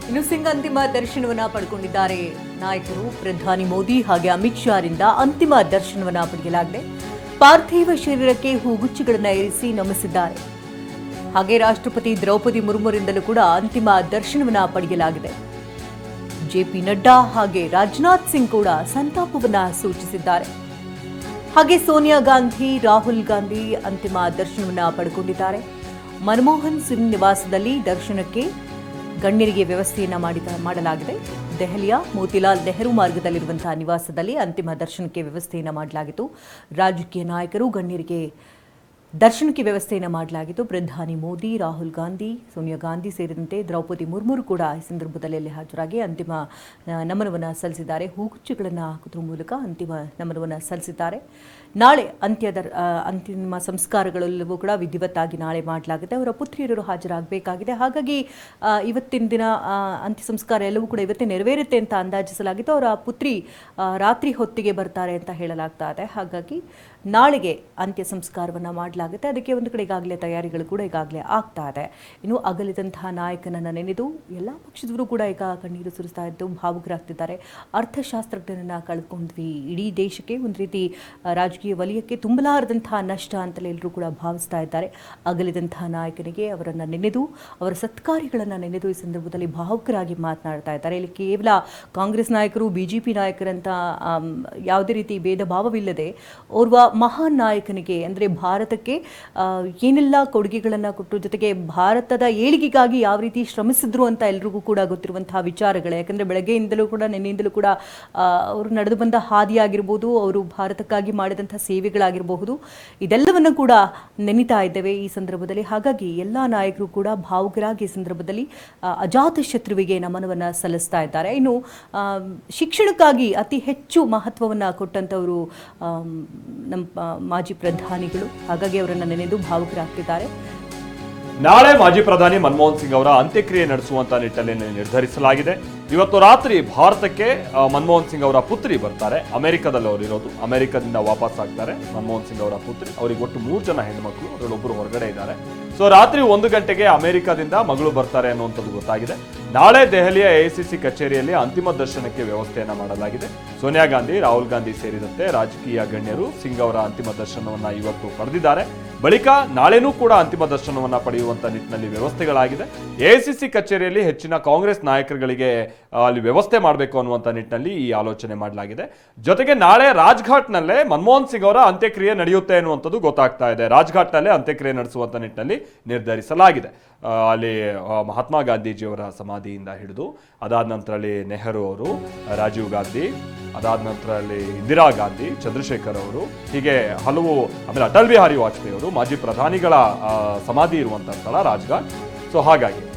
ಇನ್ನು ಸಿಂಗ್ ಅಂತಿಮ ದರ್ಶನವನ್ನ ಪಡ್ಕೊಂಡಿದ್ದಾರೆ. ನಾಯಕರು ಪ್ರಧಾನಿ ಮೋದಿ ಹಾಗೆ ಅಮಿತ್ ಶಾ ರಿಂದ ಅಂತಿಮ ದರ್ಶನವನ್ನ ಪಡೆಯಲಾಗಿದೆ. ಪಾರ್ಥಿವ ಶರೀರಕ್ಕೆ ಹೂಗುಚ್ಛಗಳನ್ನು ಇರಿಸಿ ನಮಿಸಿದ್ದಾರೆ. ಹಾಗೆ ರಾಷ್ಟ್ರಪತಿ ದ್ರೌಪದಿ ಮುರ್ಮುರಿಂದಲೂ ಕೂಡ ಅಂತಿಮ ದರ್ಶನವನ್ನ ಪಡೆಯಲಾಗಿದೆ. ಜೆಪಿ ನಡ್ಡಾ ಹಾಗೆ ರಾಜನಾಥ್ ಸಿಂಗ್ ಕೂಡ ಸಂತಾಪವನ್ನ ಸೂಚಿಸಿದ್ದಾರೆ. ಹಾಗೆ ಸೋನಿಯಾ ಗಾಂಧಿ, ರಾಹುಲ್ ಗಾಂಧಿ ಅಂತಿಮ ದರ್ಶನವನ್ನ ಪಡೆದುಕೊಂಡಿದ್ದಾರೆ. ಮನಮೋಹನ್ ಸಿಂಗ್ ನಿವಾಸದಲ್ಲಿ ದರ್ಶನಕ್ಕೆ ಗಣ್ಯರಿಗೆ ವ್ಯವಸ್ಥೆಯನ್ನ ಮಾಡಲಾಗಿದೆ. ದೆಹಲಿಯ ಮೋತಿಲಾಲ್ ನೆಹರು ಮಾರ್ಗದಲ್ಲಿರುವಂತಹ ನಿವಾಸದಲ್ಲಿ ಅಂತಿಮ ದರ್ಶನಕ್ಕೆ ವ್ಯವಸ್ಥೆಯನ್ನ ಮಾಡಲಾಗಿತ್ತು. ರಾಜಕೀಯ ನಾಯಕರು, ಗಣ್ಯರಿಗೆ ದರ್ಶನಕ್ಕೆ ವ್ಯವಸ್ಥೆಯನ್ನು ಮಾಡಲಾಗಿತ್ತು. ಪ್ರಧಾನಿ ಮೋದಿ, ರಾಹುಲ್ ಗಾಂಧಿ, ಸೋನಿಯಾ ಗಾಂಧಿ ಸೇರಿದಂತೆ ದ್ರೌಪದಿ ಮುರ್ಮು ಕೂಡ ಈ ಸಂದರ್ಭದಲ್ಲಿ ಹಾಜರಾಗಿ ಅಂತಿಮ ನಮನವನ್ನು ಸಲ್ಲಿಸಿದ್ದಾರೆ. ಹೂಗುಚ್ಛಗಳನ್ನು ಹಾಕುವ ಮೂಲಕ ಅಂತಿಮ ನಮನವನ್ನು ಸಲ್ಲಿಸಿದ್ದಾರೆ. ನಾಳೆ ಅಂತಿಮ ಸಂಸ್ಕಾರಗಳೆಲ್ಲವೂ ಕೂಡ ವಿಧಿವತ್ತಾಗಿ ನಾಳೆ ಮಾಡಲಾಗುತ್ತೆ. ಅವರ ಪುತ್ರಿಯರು ಹಾಜರಾಗಬೇಕಾಗಿದೆ. ಹಾಗಾಗಿ ಇವತ್ತಿನ ದಿನ ಅಂತ್ಯ ಸಂಸ್ಕಾರ ಎಲ್ಲವೂ ಕೂಡ ಇವತ್ತೇ ನೆರವೇರುತ್ತೆ ಅಂತ ಅಂದಾಜಿಸಲಾಗಿತ್ತು. ಅವರ ಪುತ್ರಿ ರಾತ್ರಿ ಹೊತ್ತಿಗೆ ಬರ್ತಾರೆ ಅಂತ ಹೇಳಲಾಗ್ತಾ ಇದೆ. ಹಾಗಾಗಿ ನಾಳೆಗೆ ಅಂತ್ಯ ಸಂಸ್ಕಾರವನ್ನು ಮಾಡಲಾಗುತ್ತೆ. ಅದಕ್ಕೆ ಒಂದು ಕಡೆ ಈಗಾಗಲೇ ತಯಾರಿಗಳು ಕೂಡ ಈಗಾಗಲೇ ಆಗ್ತಾ ಇದೆ. ಇನ್ನು ಅಗಲಿದಂತಹ ನಾಯಕನನ್ನು ನೆನೆದು ಎಲ್ಲ ಪಕ್ಷದವರು ಕೂಡ ಈಗ ಕಣ್ಣೀರು ಸುರಿಸ್ತಾ ಇದ್ದು ಭಾವುಕರಾಗ್ತಿದ್ದಾರೆ. ಅರ್ಥಶಾಸ್ತ್ರಜ್ಞನನ್ನು ಕಳ್ಕೊಂಡ್ವಿ, ಇಡೀ ದೇಶಕ್ಕೆ ಒಂದು ರೀತಿ ರಾಜಕೀಯ ವಲಯಕ್ಕೆ ತುಂಬಲಾರದಂತಹ ನಷ್ಟ ಅಂತಲೇ ಎಲ್ಲರೂ ಕೂಡ ಭಾವಿಸ್ತಾ ಇದ್ದಾರೆ. ಅಗಲಿದಂತಹ ನಾಯಕನಿಗೆ ಅವರನ್ನು ನೆನೆದು, ಅವರ ಸತ್ಕಾರ್ಯಗಳನ್ನು ನೆನೆದು ಈ ಸಂದರ್ಭದಲ್ಲಿ ಭಾವುಕರಾಗಿ ಮಾತನಾಡ್ತಾ ಇದ್ದಾರೆ. ಇಲ್ಲಿ ಕೇವಲ ಕಾಂಗ್ರೆಸ್ ನಾಯಕರು, ಬಿಜೆಪಿ ನಾಯಕರಂತ ಯಾವುದೇ ರೀತಿ ಭೇದ ಭಾವವಿಲ್ಲದೆ ಓರ್ವ ಮಹಾನ್ ನಾಯಕನಿಗೆ, ಅಂದರೆ ಭಾರತಕ್ಕೆ ಏನೆಲ್ಲ ಕೊಡುಗೆಗಳನ್ನು ಕೊಟ್ಟರು, ಜೊತೆಗೆ ಭಾರತದ ಏಳಿಗೆಗಾಗಿ ಯಾವ ರೀತಿ ಶ್ರಮಿಸಿದ್ರು ಅಂತ ಎಲ್ರಿಗೂ ಕೂಡ ಗೊತ್ತಿರುವಂತಹ ವಿಚಾರಗಳೇ. ಯಾಕಂದರೆ ಬೆಳಗ್ಗೆಯಿಂದಲೂ ಕೂಡ ನಿನ್ನೆಯಿಂದಲೂ ಕೂಡ ಅವರು ನಡೆದು ಬಂದ ಹಾದಿಯಾಗಿರ್ಬೋದು, ಅವರು ಭಾರತಕ್ಕಾಗಿ ಮಾಡಿದಂಥ ಸೇವೆಗಳಾಗಿರಬಹುದು, ಇದೆಲ್ಲವನ್ನು ಕೂಡ ನೆನೀತಾ ಇದ್ದೇವೆ ಈ ಸಂದರ್ಭದಲ್ಲಿ. ಹಾಗಾಗಿ ಎಲ್ಲ ನಾಯಕರು ಕೂಡ ಭಾವುಕರಾಗಿ ಈ ಸಂದರ್ಭದಲ್ಲಿ ಅಜಾತ ಶತ್ರುವಿಗೆ ನಮನವನ್ನು ಸಲ್ಲಿಸ್ತಾ ಇದ್ದಾರೆ. ಇನ್ನು ಶಿಕ್ಷಣಕ್ಕಾಗಿ ಅತಿ ಹೆಚ್ಚು ಮಹತ್ವವನ್ನು ಕೊಟ್ಟಂಥವರು ನಮ್ಮ ಮಾಜಿ ಪ್ರಧಾನಿಗಳು. ಹಾಗಾಗಿ ಅವರನ್ನು ನೆನೆದು ಭಾವುಕರಾಗ್ತಿದ್ದಾರೆ. ನಾಳೆ ಮಾಜಿ ಪ್ರಧಾನಿ ಮನಮೋಹನ್ ಸಿಂಗ್ ಅವರ ಅಂತ್ಯಕ್ರಿಯೆ ನಡೆಸುವಂತ ನಿಟ್ಟಿನಲ್ಲಿ ನಿರ್ಧರಿಸಲಾಗಿದೆ. ಇವತ್ತು ರಾತ್ರಿ ಭಾರತಕ್ಕೆ ಮನಮೋಹನ್ ಸಿಂಗ್ ಅವರ ಪುತ್ರಿ ಬರ್ತಾರೆ. ಅಮೆರಿಕದಲ್ಲಿ ಅವರು ಇರೋದು, ಅಮೆರಿಕದಿಂದ ವಾಪಸ್ ಆಗ್ತಾರೆ ಮನಮೋಹನ್ ಸಿಂಗ್ ಅವರ ಪುತ್ರಿ. ಅವರಿಗೆ ಒಟ್ಟು 3 ಜನ ಹೆಣ್ಮಕ್ಳು, ಅದರಲ್ಲೊಬ್ಬರು ಹೊರಗಡೆ ಇದ್ದಾರೆ. ಸೊ ರಾತ್ರಿ 1 ಗಂಟೆಗೆ ಅಮೆರಿಕದಿಂದ ಮಗಳು ಬರ್ತಾರೆ ಅನ್ನುವಂಥದ್ದು ಗೊತ್ತಾಗಿದೆ. ನಾಳೆ ದೆಹಲಿಯ ಎಐಸಿಸಿ ಕಚೇರಿಯಲ್ಲಿ ಅಂತಿಮ ದರ್ಶನಕ್ಕೆ ವ್ಯವಸ್ಥೆಯನ್ನ ಮಾಡಲಾಗಿದೆ. ಸೋನಿಯಾ ಗಾಂಧಿ, ರಾಹುಲ್ ಗಾಂಧಿ ಸೇರಿದಂತೆ ರಾಜಕೀಯ ಗಣ್ಯರು ಸಿಂಗ್ ಅವರ ಅಂತಿಮ ದರ್ಶನವನ್ನ ಇವತ್ತು ಪಡೆದಿದ್ದಾರೆ. ಬಳಿಕ ನಾಳೆನೂ ಕೂಡ ಅಂತಿಮ ದರ್ಶನವನ್ನ ಪಡೆಯುವಂತ ನಿಟ್ಟಿನಲ್ಲಿ ವ್ಯವಸ್ಥೆಗಳಾಗಿದೆ. ಎಐಸಿಸಿ ಕಚೇರಿಯಲ್ಲಿ ಹೆಚ್ಚಿನ ಕಾಂಗ್ರೆಸ್ ನಾಯಕರುಗಳಿಗೆ ಅಲ್ಲಿ ವ್ಯವಸ್ಥೆ ಮಾಡಬೇಕು ಅನ್ನುವಂಥ ನಿಟ್ಟಿನಲ್ಲಿ ಈ ಆಲೋಚನೆ ಮಾಡಲಾಗಿದೆ. ಜೊತೆಗೆ ನಾಳೆ ರಾಜ್ಘಾಟ್ನಲ್ಲೇ ಮನಮೋಹನ್ ಸಿಂಗ್ ಅವರ ಅಂತ್ಯಕ್ರಿಯೆ ನಡೆಯುತ್ತೆ ಅನ್ನುವಂಥದ್ದು ಗೊತ್ತಾಗ್ತಾ ಇದೆ. ರಾಜ್ಘಾಟ್ನಲ್ಲೇ ಅಂತ್ಯಕ್ರಿಯೆ ನಡೆಸುವಂತ ನಿಟ್ಟಿನಲ್ಲಿ ನಿರ್ಧರಿಸಲಾಗಿದೆ. ಅಲ್ಲಿ ಮಹಾತ್ಮ ಗಾಂಧೀಜಿಯವರ ಸಮಾಧಿಯಿಂದ ಹಿಡಿದು, ಅದಾದ ನಂತರ ಅಲ್ಲಿ ನೆಹರು ಅವರು, ರಾಜೀವ್ ಗಾಂಧಿ, ಅದಾದ ನಂತರ ಅಲ್ಲಿ ಇಂದಿರಾ ಗಾಂಧಿ, ಚಂದ್ರಶೇಖರ್ ಅವರು, ಹೀಗೆ ಹಲವು, ಆಮೇಲೆ ಅಟಲ್ ಬಿಹಾರಿ ವಾಜಪೇಯಿ ಅವರು, ಮಾಜಿ ಪ್ರಧಾನಿಗಳ ಸಮಾಧಿ ಇರುವಂತಹ ಸ್ಥಳ ರಾಜ್ಘಾಟ್. ಸೊ ಹಾಗಾಗಿ